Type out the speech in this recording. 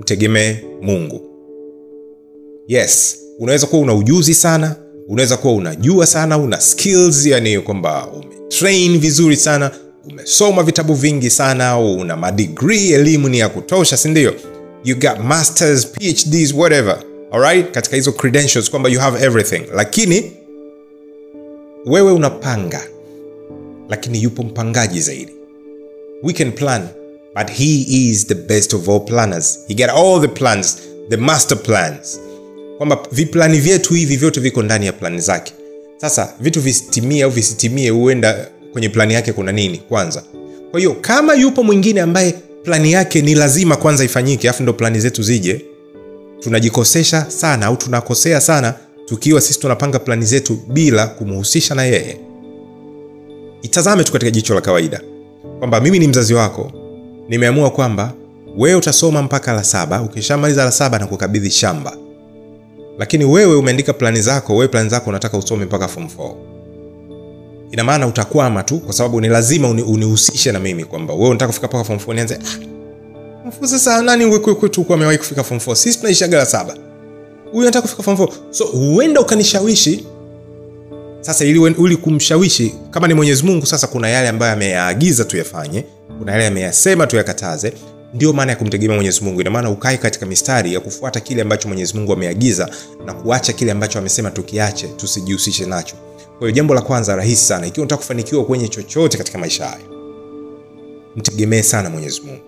mtegemee Mungu. Yes, unaweza kuwa una ujuzi sana, unaweza kuwa unajua sana, una skills, yani kwamba umetrain vizuri sana, umesoma vitabu vingi sana, una madegree, elimu ni ya kutosha, si ndio? You got masters, PhDs, whatever. Alright? Katika hizo credentials kwamba you have everything. Lakini wewe unapanga, lakini yupo mpangaji zaidi. We can plan, but he is the best of all planners. He got all the plans, the master plans. Kwamba viplani vyetu hivi vyote viko ndani ya plani zake. Sasa vitu visitimie au visitimie, huenda kwenye plani yake kuna nini kwanza. Kwa hiyo kama yupo mwingine ambaye plani yake ni lazima kwanza ifanyike afu ndo plani zetu zije, tunajikosesha sana au tunakosea sana tukiwa sisi tunapanga plani zetu bila kumhusisha na yeye. Itazame tu katika jicho la kawaida. Kwamba mimi ni mzazi wako, nimeamua kwamba wewe utasoma mpaka la 7, ukishamaliza la 7 na kukabidhi shamba. Lakini wewe umeandika plani zako, wewe plani zako unataka usome mpaka form 4. Ina maana utakwama tu kwa sababu ni lazima unihusishe na mimi kwamba wewe unataka kufika mpaka form 4, nianze mfuza sana nani wewe kwetu kwa amewahi kufika form 4. Sisi tunaishaga la 7. Huyu anataka kufika form 4. So huenda ukanishawishi. Sasa ili kumshawishi kama ni Mwenyezi Mungu, sasa kuna yale ambayo ameyaagiza tuyafanye, kuna yale ameyasema tuyakataze. Ndio maana ya kumtegemea Mwenyezi Mungu. Ina maana ukae katika mistari ya kufuata kile ambacho Mwenyezi Mungu ameagiza na kuacha kile ambacho amesema tukiache, tusijihusishe nacho. Kwa hiyo jambo la kwanza rahisi sana, ikiwa unataka kufanikiwa kwenye chochote katika maisha haya, mtegemee sana Mwenyezi Mungu.